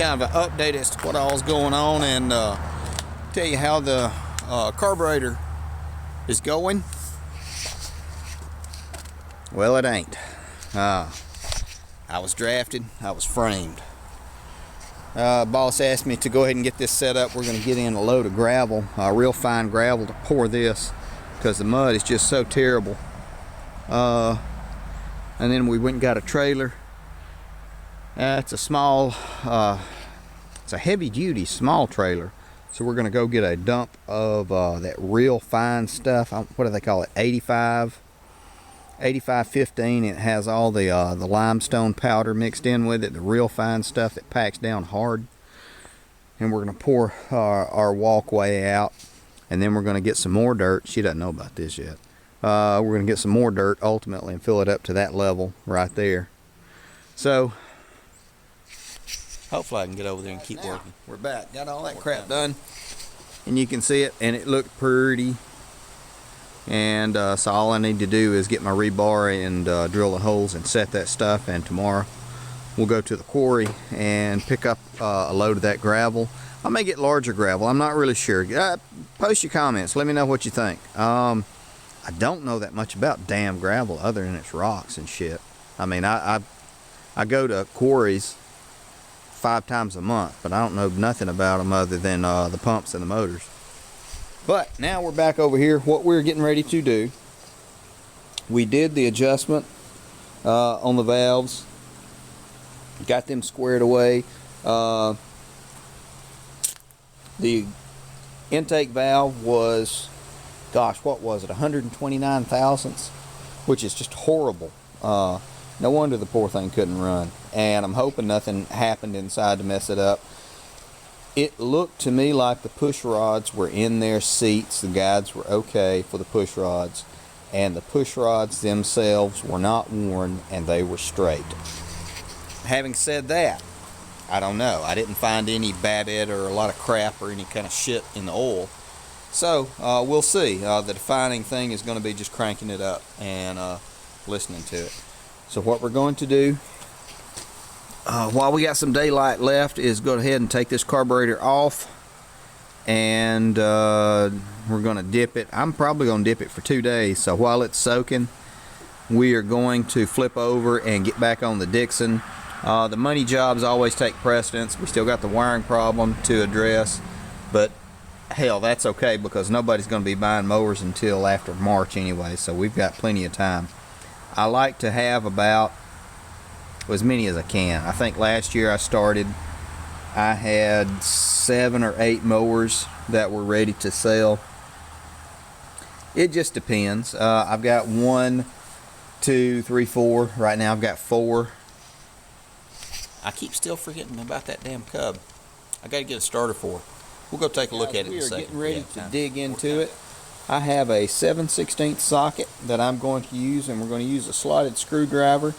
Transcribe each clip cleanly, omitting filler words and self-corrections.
kind of an update as to what all's going on, and tell you how the carburetor is going. Well, it ain't. I was drafted, I was framed. Boss asked me to go ahead and get this set up. We're going to get in a load of gravel, real fine gravel, to pour this because the mud is just so terrible. And then we went and got a trailer. It's a small, it's a heavy-duty small trailer. So we're going to go get a dump of that real fine stuff. What do they call it? 8515. It has all the limestone powder mixed in with it, the real fine stuff that packs down hard. And we're going to pour our walkway out, and then we're going to get some more dirt. She doesn't know about this yet. We're going to get some more dirt ultimately and fill it up to that level right there. So hopefully I can get over there and keep working. We're back. Got all that crap done, and you can see it, and it looked pretty. And so all I need to do is get my rebar and drill the holes and set that stuff, and tomorrow we'll go to the quarry and pick up a load of that gravel. I may get larger gravel, I'm not really sure. Post your comments, let me know what you think. I don't know that much about damn gravel other than its rocks and shit. I mean, I go to quarries 5 times a month, but I don't know nothing about them other than the pumps and the motors. But now we're back over here. What we're getting ready to do, we did the adjustment on the valves, got them squared away. The intake valve was, gosh, what was it, 129 thousandths, which is just horrible. No wonder the poor thing couldn't run, and I'm hoping nothing happened inside to mess it up. It looked to me like the push rods were in their seats. The guides were okay for the push rods, and the push rods themselves were not worn, and they were straight. Having said that, I don't know. I didn't find any babbitt or a lot of crap or any kind of shit in the oil. So we'll see. The defining thing is going to be just cranking it up and listening to it. So what we're going to do, while we got some daylight left, is go ahead and take this carburetor off, and we're going to dip it. I'm probably going to dip it for 2 days. So while it's soaking, we are going to flip over and get back on the Dixon. The money jobs always take precedence. We still got the wiring problem to address, but hell, that's okay because nobody's going to be buying mowers until after March anyway, so we've got plenty of time. I like to have about as many as I can. I think last year I had 7 or 8 mowers that were ready to sell. It just depends. I've got 1, 2, 3, 4. Right now I've got 4. I keep still forgetting about that damn Cub. I got to get a starter for it. We'll go take a look at it in a second. We are getting ready to dig into it. I have a 7/16 socket that I'm going to use, and we're going to use a slotted screwdriver.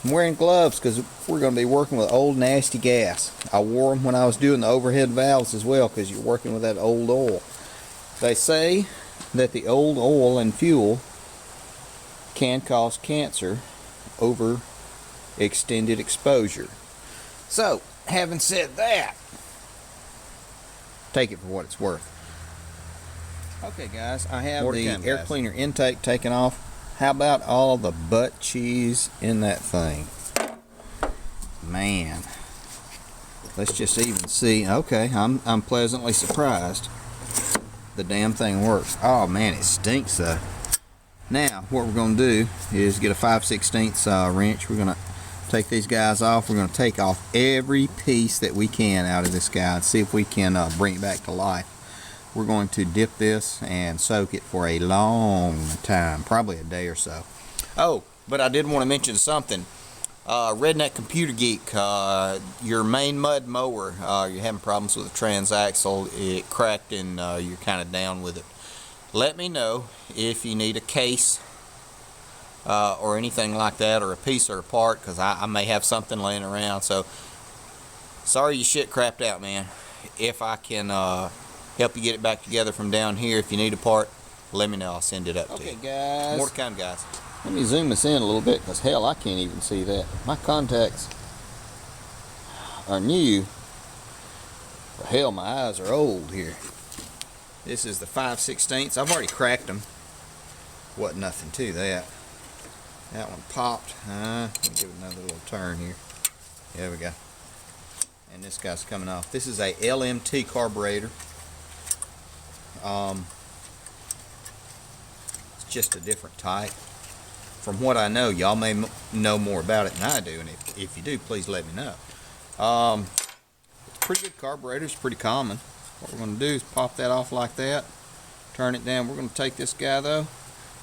I'm wearing gloves because we're going to be working with old nasty gas. I wore them when I was doing the overhead valves as well because you're working with that old oil. They say that the old oil and fuel can cause cancer over extended exposure. So, having said that, take it for what it's worth. Okay guys, I have the air cleaner intake taken off. How about all the butt cheese in that thing? Man, let's just even see. Okay, I'm pleasantly surprised. The damn thing works. Oh man, it stinks though. Now, what we're going to do is get a 5/16 wrench. We're going to take these guys off. We're going to take off every piece that we can out of this guy and see if we can bring it back to life. We're going to dip this and soak it for a long time, probably a day or so. Oh, but I did want to mention something. Redneck Computer Geek, your main mud mower, you're having problems with the transaxle, it cracked and you're kind of down with it. Let me know if you need a case or anything like that, or a piece or a part, because I may have something laying around. So, sorry you shit crapped out, man. If I can help you get it back together from down here, if you need a part, let me know. I'll send it up to you. Okay, guys. More to come, guys. Let me zoom this in a little bit, because hell, I can't even see that. My contacts. are new. Well, hell, my eyes are old here. This is the 5/16. I've already cracked them. Wasn't nothing to that. That one popped. Let me give it another little turn here. There we go. And this guy's coming off. This is a LMT carburetor. It's just a different type. From what I know, y'all may know more about it than I do, and if you do, please let me know. It's a pretty good carburetor. It's pretty common. What we're going to do is pop that off like that, turn it down. We're going to take this guy though.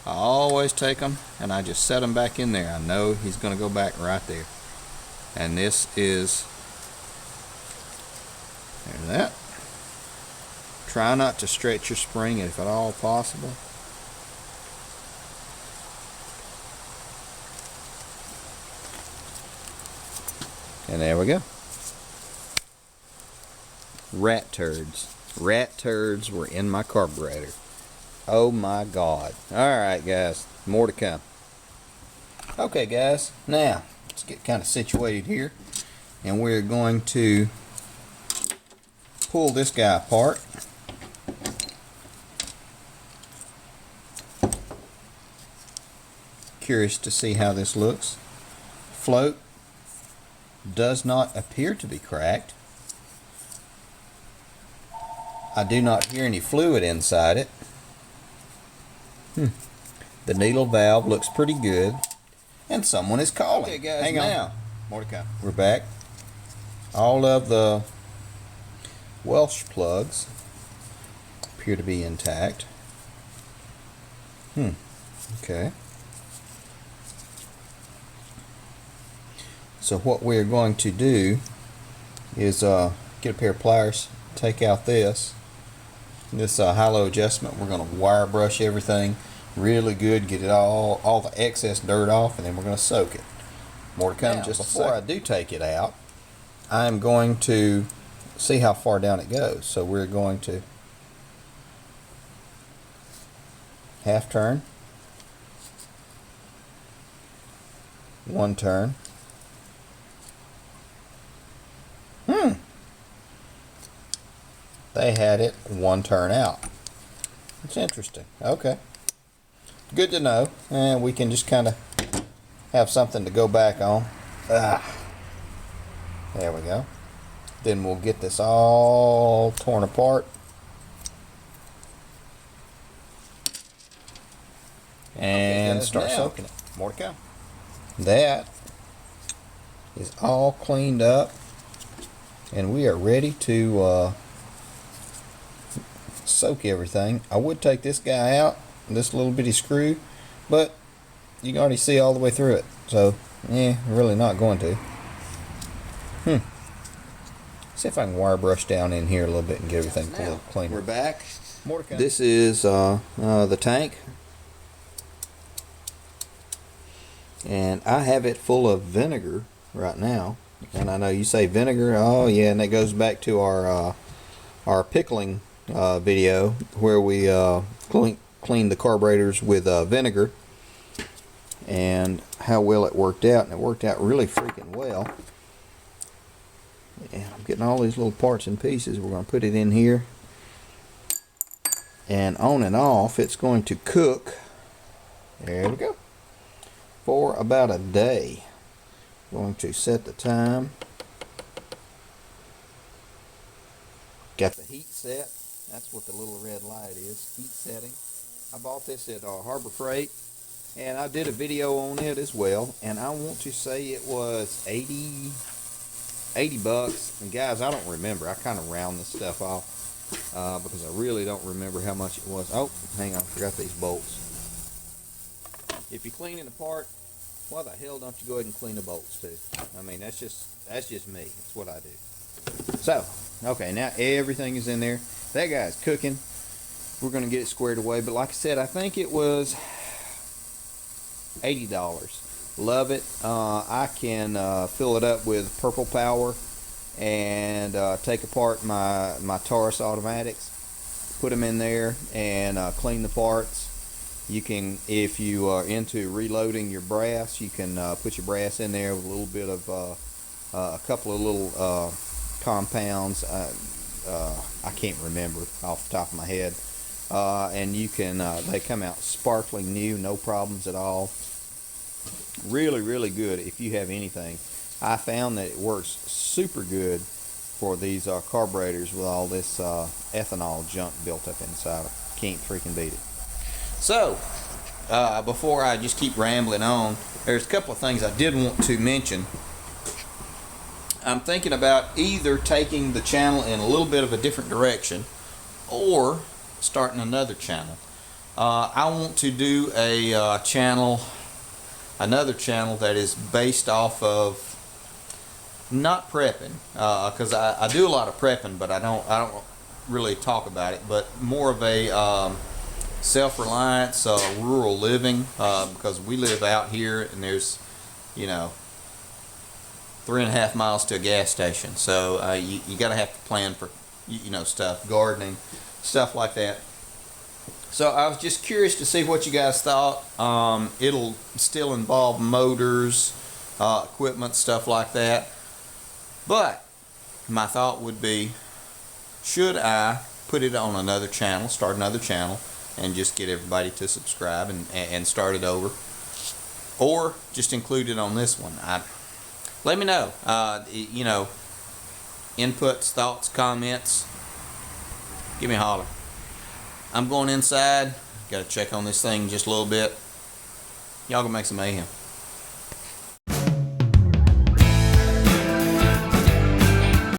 I always take him and I just set him back in there. I know he's going to go back right there. And this is, there's that. Try not to stretch your spring if at all possible. And there we go. Rat turds. Rat turds were in my carburetor. Oh my God. Alright guys, more to come. Okay guys, now let's get kind of situated here. And we're going to pull this guy apart. Curious to see how this looks. Float does not appear to be cracked. I do not hear any fluid inside it. The needle valve looks pretty good. And someone is calling. Okay guys, hang on. More to come. We're back. All of the Welsh plugs appear to be intact. Okay. So what we're going to do is get a pair of pliers, take out this high-low adjustment. We're going to wire brush everything really good, get it all the excess dirt off, and then we're going to soak it. More to come. Now, just before I do take it out, I'm going to see how far down it goes. So we're going to half turn, one turn. They had it one turn out. It's interesting. Okay. Good to know. And we can just kind of have something to go back on. There we go. Then we'll get this all torn apart. And start soaking it. More to come. That is all cleaned up. And we are ready to soak everything. I would take this guy out, this little bitty screw, but you can already see all the way through it. So, really not going to. See if I can wire brush down in here a little bit and get everything a little cleaner. We're back. More to come. This is the tank. And I have it full of vinegar right now. And I know you say vinegar, oh yeah, and that goes back to our pickling video where we cleaned the carburetors with vinegar, and how well it worked out. And it worked out really freaking well. And I'm getting all these little parts and pieces. We're going to put it in here, and on and off it's going to cook, there we go, for about a day. Going to set the time. Got the heat set. That's what the little red light is. Heat setting. I bought this at Harbor Freight, and I did a video on it as well. And I want to say it was 80 bucks. And guys, I don't remember. I kind of round this stuff off because I really don't remember how much it was. Oh, hang on. I forgot these bolts. If you clean it apart, why the hell don't you go ahead and clean the bolts too? I mean, that's just me. That's what I do. So, okay, now everything is in there. That guy's cooking. We're going to get it squared away. But like I said, I think it was $80. Love it. I can fill it up with Purple Power and take apart my Taurus automatics, put them in there, and clean the parts. You can, if you are into reloading your brass, you can put your brass in there with a little bit of a couple of little compounds. I can't remember off the top of my head. And you can, they come out sparkling new, no problems at all. Really, really good if you have anything. I found that it works super good for these carburetors with all this ethanol junk built up inside it. Can't freaking beat it. So, before I just keep rambling on, there's a couple of things I did want to mention. I'm thinking about either taking the channel in a little bit of a different direction or starting another channel. I want to do a another channel that is based off of not prepping, because I do a lot of prepping, but I don't really talk about it, but more of a self-reliance, rural living, because we live out here and there's, you know, 3.5 miles to a gas station, so you gotta have to plan for, you know, stuff, gardening, stuff like that. So I was just curious to see what you guys thought. It'll still involve motors, equipment, stuff like that. But my thought would be, should I put it on another channel, start another channel, and just get everybody to subscribe and start it over? Or just include it on this one? Let me know. You know, inputs, thoughts, comments. Give me a holler. I'm going inside. Got to check on this thing just a little bit. Y'all gonna make some mayhem.